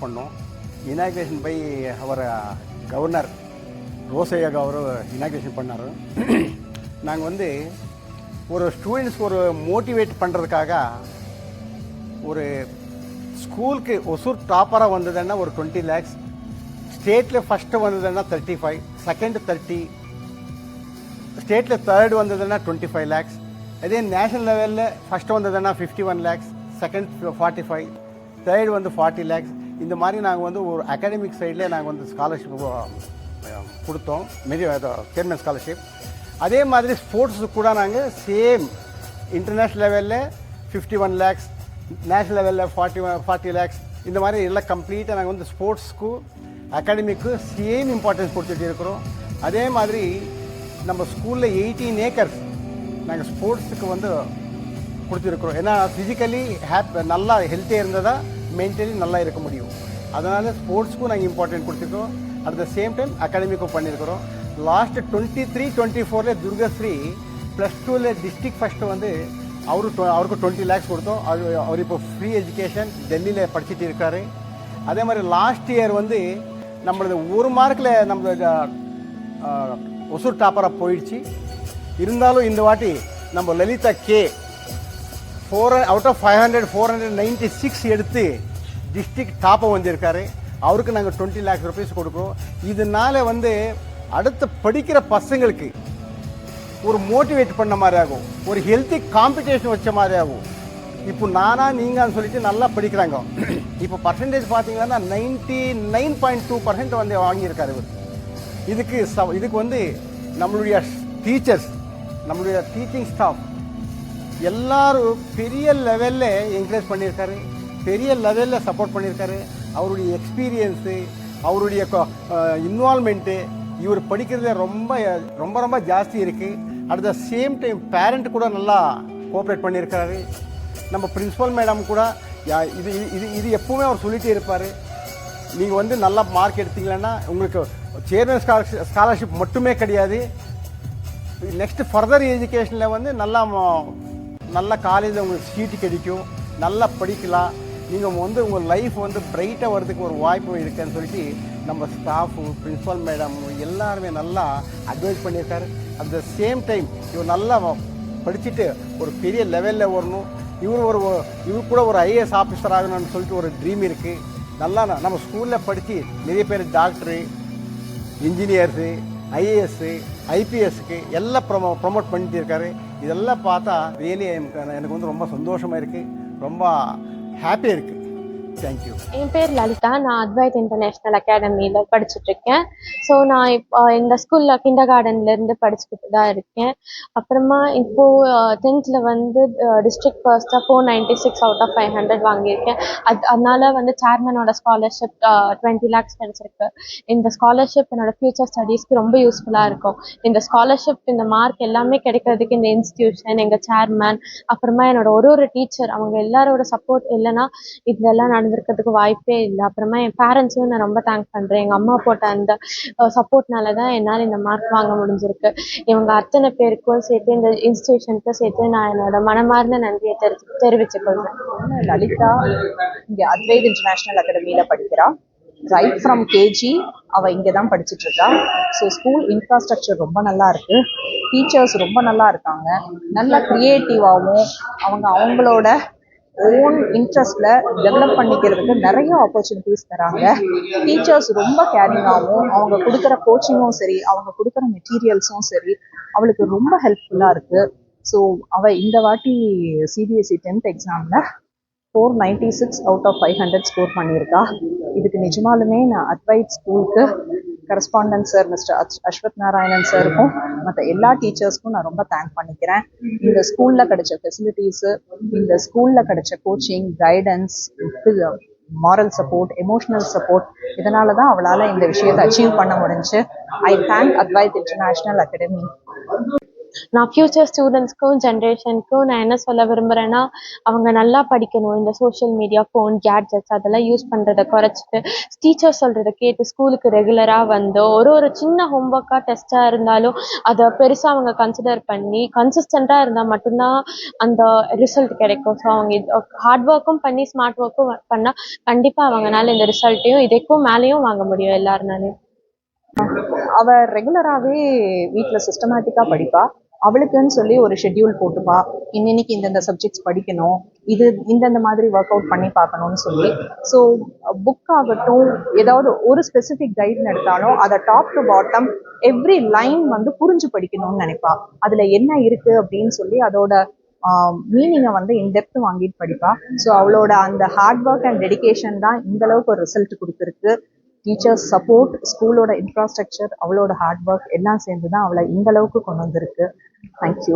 பண்ணோம். Inauguration by அவர் governor ரோசையாக அவர் இனாக்ரேஷன் பண்ணார். நாங்கள் வந்து ஒரு ஸ்டூடெண்ட்ஸ் ஒரு மோட்டிவேட் பண்ணுறதுக்காக ஒரு ஸ்கூலுக்கு ஒசூர் டாப்பராக வந்ததுன்னா ஒரு 20 lakhs, ஸ்டேட்டில் ஃபஸ்ட்டு வந்ததுன்னா 35, செகண்ட் 30, ஸ்டேட்டில் தேர்டு வந்ததுன்னா 25 lakhs, அதே நேஷனல் லெவலில் ஃபஸ்ட்டு வந்ததுன்னா 51 lakhs, செகண்ட் 45, தேர்டு வந்து 40 lakhs. இந்த மாதிரி நாங்கள் வந்து ஒரு அகாடமிக் சைடில் நாங்கள் வந்து ஸ்காலர்ஷிப் கொடுத்தோம், சேர்மன் ஸ்காலர்ஷிப். அதே மாதிரி ஸ்போர்ட்ஸுக்கு கூட நாங்கள் சேம் இன்டர்நேஷ்னல் லெவலில் 51 lakhs, நேஷ்னல் லெவலில் 40 lakhs, இந்த மாதிரி எல்லாம் கம்ப்ளீட்டாக நாங்கள் வந்து ஸ்போர்ட்ஸ்க்கு அகாடமிக்கு சேம் இம்பார்ட்டன்ஸ் கொடுத்துட்டு இருக்கிறோம். அதே மாதிரி நம்ம ஸ்கூலில் 18 acres நாங்கள் ஸ்போர்ட்ஸுக்கு வந்து கொடுத்துருக்குறோம். ஏன்னா ஃபிசிக்கலி நல்லா ஹெல்த்தியாக இருந்தால் தான் மென்டலி நல்லா இருக்க முடியும். அதனால் ஸ்போர்ட்ஸ்க்கும் நாங்கள் இம்பார்ட்டன்ட் கொடுத்துருக்கோம். அட் த சேம் டைம் அகாடமிக்கும் பண்ணியிருக்கிறோம். லாஸ்ட் 23-24 துர்கஸ்ரீ +2 டிஸ்ட்ரிக்ட் ஃபஸ்ட்டு வந்து அவருக்கு 20 lakhs கொடுத்தோம். அவர் இப்போ ஃப்ரீ எஜுகேஷன் டெல்லியில் படிச்சுட்டு இருக்காரு. அதே மாதிரி லாஸ்ட் இயர் வந்து நம்மளது 1 மார்க்கில் நம்மளோட ஒசூர் டாப்பராக போயிடுச்சு. இருந்தாலும் இந்த வாட்டி நம்ம லலிதா கே 4 out of 500 496 எடுத்து டிஸ்ட்ரிக்ட் டாப்பை வந்திருக்காரு. அவருக்கு நாங்கள் 20 lakhs rupees கொடுக்குறோம். இதனால வந்து அடுத்த படிக்கிற பசங்களுக்கு ஒரு மோட்டிவேட் பண்ண மாதிரி ஆகும், ஒரு ஹெல்த்தி காம்படிஷன் வச்ச மாதிரி ஆகும். இப்போ நீங்கன்னு சொல்லிட்டு நல்லா படிக்கிறாங்க. இப்போ பர்சன்டேஜ் பார்த்தீங்கன்னா 99.2% வந்து வாங்கியிருக்காரு இவர். இதுக்கு வந்து நம்மளுடைய டீச்சர்ஸ், நம்மளுடைய டீச்சிங் ஸ்டாஃப் எல்லாரும் பெரிய லெவலில் என்கரேஜ் பண்ணியிருக்காரு, பெரிய லெவலில் சப்போர்ட் பண்ணியிருக்காரு. அவருடைய எக்ஸ்பீரியன்ஸு, அவருடைய இன்வால்மெண்ட்டு இவர் படிக்கிறதுல ரொம்ப ரொம்ப ரொம்ப ஜாஸ்தி இருக்குது. At the same time parent கூட நல்லா கோஆப்ரேட் பண்ணியிருக்காரு. நம்ம பிரின்ஸிபல் மேடம் கூட இது இது இது எப்பவுமே அவர் சொல்லிகிட்டே இருப்பார், நீங்கள் வந்து நல்லா மார்க் எடுத்தீங்கன்னா உங்களுக்கு சேர்மன் ஸ்காலர்ஷிப் மட்டுமே கிடையாது, நெக்ஸ்ட் ஃபர்தர் எஜுகேஷனில் வந்து நல்லா காலேஜில் உங்களுக்கு சீட்டு கிடைக்கும், நல்லா படிக்கலாம், நீங்கள் வந்து உங்கள் லைஃப் வந்து பிரைட்டாக வரதுக்கு ஒரு வாய்ப்பு இருக்குன்னு சொல்லிட்டு நம்ம ஸ்டாஃபு, பிரின்ஸிபல் மேடம் எல்லாருமே நல்லா அட்வைஸ் பண்ணியிருக்காரு. அட் த சேம் டைம் இவர் நல்லா படிச்சுட்டு ஒரு பெரிய லெவலில் வரணும், இவர் கூட ஒரு ஐஏஎஸ் ஆஃபீஸர் ஆகணும்னு சொல்லிட்டு ஒரு ட்ரீம் இருக்குது. நல்லா நம்ம ஸ்கூலில் படித்து நிறைய பேர் டாக்டரு, இன்ஜினியர்ஸு, ஐஏஎஸ்ஸு, ஐபிஎஸ்க்கு எல்லாம் ப்ரொமோட் பண்ணிட்டு இருக்காரு. இதெல்லாம் பார்த்தா ரியலி எனக்கு வந்து ரொம்ப சந்தோஷமாக இருக்குது, ரொம்ப ஹாப்பியாக இருக்குது. தேங்க்யூ. என் பேர் லலிதா. நான் அத்வைத் இன்டர்நேஷ்னல் அகாடமியில் படிச்சுட்ருக்கேன். ஸோ நான் இப்போ இந்த ஸ்கூலில் கிண்டர் கார்டன்லேருந்து படிச்சுக்கிட்டு தான் இருக்கேன். அப்புறமா இப்போது 10th வந்து டிஸ்ட்ரிக்ட் ஃபர்ஸ்ட்டாக 496 out of 500 வாங்கியிருக்கேன். அதனால வந்து சேர்மனோட ஸ்காலர்ஷிப் 20 lakhs கிடைச்சிருக்கு. இந்த ஸ்காலர்ஷிப் என்னோடய ஃப்யூச்சர் ஸ்டடீஸ்க்கு ரொம்ப யூஸ்ஃபுல்லாக இருக்கும். இந்த ஸ்காலர்ஷிப், இந்த மார்க் எல்லாமே கிடைக்கிறதுக்கு இந்த இன்ஸ்டியூஷன், எங்கள் சேர்மன், அப்புறமா என்னோட ஒரு டீச்சர், அவங்க எல்லாரோட சப்போர்ட் இல்லைன்னா இதெல்லாம் நடந்திருக்கிறதுக்கு வாய்ப்பே இல்லை. அப்புறமா என் பேரண்ட்ஸையும் நான் ரொம்ப தேங்க் பண்ணுறேன். எங்கள் அம்மா போட்ட அந்த சப்போர்ட்னால தான் என்னால் இந்த மார்க் வாங்க முடிஞ்சிருக்கு. இவங்க அத்தனை பேருக்கும் சேர்த்து, இந்த இன்ஸ்டியூஷனுக்கும் சேர்த்து நான் என்னோட மனமார்ந்த நன்றியை தெரிவித்துக் கொள்கிறேன். லலிதா இங்கே அத்வைத் இன்டர்நேஷ்னல் அகாடமியில் படிக்கிறாள். ரைட் ஃப்ரம் கேஜி அவள் இங்கே தான் படிச்சுட்டு இருக்கா. ஸோ ஸ்கூல் இன்ஃப்ராஸ்ட்ரக்சர் ரொம்ப நல்லா இருக்குது, டீச்சர்ஸ் ரொம்ப நல்லா இருக்காங்க, நல்லா க்ரியேட்டிவாகவும் அவங்களோட ஓன் இன்ட்ரெஸ்டில் டெவலப் பண்ணிக்கிறதுக்கு நிறைய ஆப்பர்ச்சுனிட்டிஸ் தராங்க. டீச்சர்ஸ் ரொம்ப கேரிங்காகவும், அவங்க கொடுக்குற கோச்சிங்கும் சரி, அவங்க கொடுக்குற மெட்டீரியல்ஸும் சரி அவளுக்கு ரொம்ப ஹெல்ப்ஃபுல்லாக இருக்குது. ஸோ அவள் இந்த வாட்டி சிபிஎஸ்சி 10th எக்ஸாமில் 496 out of 500 ஸ்கோர் பண்ணியிருக்கா. இதுக்கு நிஜமாலுமே நான் அத்வைத் ஸ்கூலுக்கு correspondent sir mister Ashwath Narayanan சாருக்கும் மற்ற எல்லா டீச்சர்ஸ்க்கும் நான் ரொம்ப தேங்க் பண்ணிக்கிறேன். இந்த ஸ்கூலில் கிடைச்ச ஃபெசிலிட்டிஸு, இந்த ஸ்கூலில் கிடைச்ச coaching, guidance, moral support, emotional support, இதனால தான் அவளால் இந்த விஷயத்தை அச்சீவ் பண்ண முடிஞ்சு. I thank Advait international academy. நான் ஃப்யூச்சர் ஸ்டூடெண்ட்ஸ்க்கும் ஜென்ரேஷனுக்கும் நான் என்ன சொல்ல விரும்புகிறேன்னா, அவங்க நல்லா படிக்கணும். இந்த சோஷியல் மீடியா, ஃபோன், கேட்ஜெட்ஸ் அதெல்லாம் யூஸ் பண்ணுறத குறைச்சிட்டு, டீச்சர் சொல்கிறத கேட்டு ஸ்கூலுக்கு ரெகுலராக வந்து ஒரு சின்ன ஹோம்ஒர்க்காக டெஸ்ட்டாக இருந்தாலும் அதை பெருசாக அவங்க கன்சிடர் பண்ணி கன்சிஸ்டண்ட்டாக இருந்தால் மட்டும்தான் அந்த ரிசல்ட் கிடைக்கும். ஸோ அவங்க ஹார்ட் ஒர்க்கும் பண்ணி ஸ்மார்ட் ஒர்க்கும் பண்ணால் கண்டிப்பாக அவங்கனால இந்த ரிசல்ட்டையும் இதுக்கும் மேலேயும் வாங்க முடியும் எல்லாருனாலையும். அவ ரெகுலராகவே வீட்டில் சிஸ்டமேட்டிக்காக படிப்பா. அவளுக்குன்னு சொல்லி ஒரு ஷெட்யூல் போட்டுப்பா. இன்னைக்கு இந்தந்த சப்ஜெக்ட்ஸ் படிக்கணும், இது இந்தந்த மாதிரி ஒர்க் அவுட் பண்ணி பார்க்கணும்னு சொல்லி. ஸோ புக் ஆகட்டும், ஏதாவது ஒரு ஸ்பெசிஃபிக் கைட்னு எடுத்தாலும் அதை top to bottom every line வந்து புரிஞ்சு படிக்கணும்னு நினைப்பா. அதில் என்ன இருக்குது அப்படின்னு சொல்லி அதோட மீனிங்கை வந்து இன்டெப்த் வாங்கிட்டு படிப்பா. ஸோ அவளோட அந்த ஹார்ட் ஒர்க் அண்ட் டெடிகேஷன் தான் இந்த அளவுக்கு ஒரு ரிசல்ட் கொடுத்துருக்கு. டீச்சர்ஸ் சப்போர்ட், ஸ்கூலோட இன்ஃப்ராஸ்ட்ரக்சர், அவளோட ஹார்ட் ஒர்க் எல்லாம் சேர்ந்து தான் அவளை இந்த அளவுக்கு கொண்டு வந்திருக்கு. தேங்க்யூ.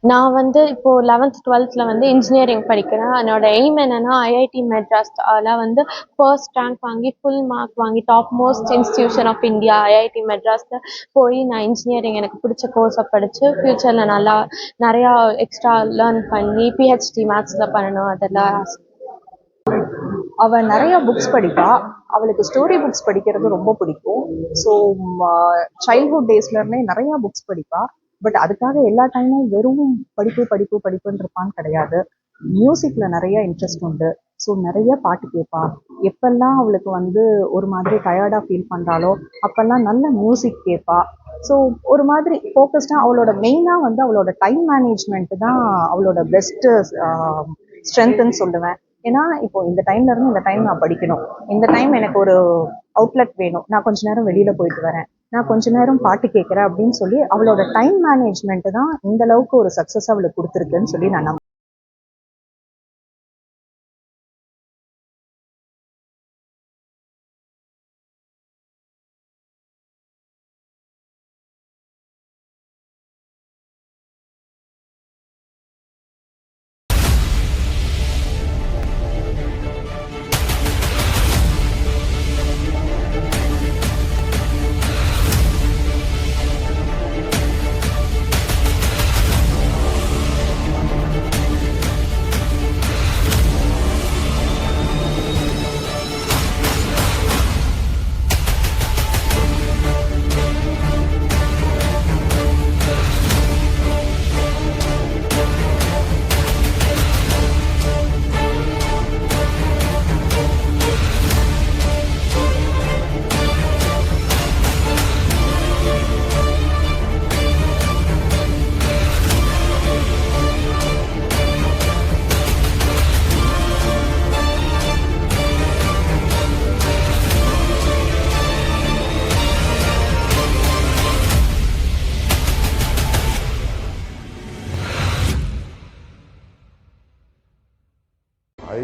நான் வந்து இப்போ 11th 12th வந்து இன்ஜினியரிங் படிக்கிறேன். என்னோட எய்ம் என்னன்னா ஐஐடி மெட்ராஸ்ல வந்து ஃபர்ஸ்ட் ரேங்க் வாங்கி ஃபுல் மார்க் வாங்கி top most institution of India IIT மெட்ராஸ்ல போய் நான் இன்ஜினியரிங் எனக்கு பிடிச்ச கோர்ஸை படித்து ஃப்யூச்சரில் நல்லா நிறையா எக்ஸ்ட்ரா லேர்ன் பண்ணி பிஹெச்டி மேத்ஸில் பண்ணணும் அதெல்லாம் ஆசை. அவள் நிறைய புக்ஸ் படிப்பா. அவளுக்கு ஸ்டோரி புக்ஸ் படிக்கிறது ரொம்ப பிடிக்கும். ஸோ சைல்ட்ஹுட் டேஸ்லேருந்தே நிறையா புக்ஸ் படிப்பா. பட் அதுக்காக எல்லா டைமும் வெறும் படிப்புன்னு இருப்பான்னு கிடையாது. மியூசிக்கில் நிறைய இன்ட்ரெஸ்ட் உண்டு. ஸோ நிறைய பாட்டு கேட்பா. எப்பெல்லாம் அவளுக்கு வந்து ஒரு மாதிரி டயர்டாக ஃபீல் பண்ணுறாளோ அப்போல்லாம் நல்ல மியூசிக் கேட்பா. ஸோ ஒரு மாதிரி ஃபோக்கஸ்டாக அவளோட மெயினாக வந்து அவளோட டைம் மேனேஜ்மெண்ட்டு தான் அவளோட பெஸ்ட்டு ஸ்ட்ரென்த்துன்னு சொல்லுவேன். ஏன்னா இப்போ இந்த டைம்ல இருந்து இந்த டைம் நான் படிக்கணும், இந்த டைம் எனக்கு ஒரு அவுட்லெட் வேணும், நான் கொஞ்ச நேரம் வெளியில போயிட்டு வரேன், நான் கொஞ்ச நேரம் பாட்டு கேட்குறேன் அப்படின்னு சொல்லி அவளோட டைம் மேனேஜ்மெண்ட் தான் இந்த அளவுக்கு ஒரு சக்ஸஸ் அவளுக்கு கொடுத்துருக்குன்னு சொல்லி நான் நம்புறேன். I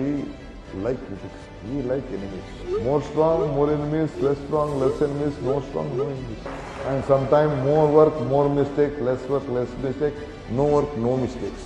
like critics. We like enemies. More strong, more enemies. Less strong, less enemies. More strong, no enemies. And sometimes more work, more mistake. Less work, less mistake. No work, no mistakes.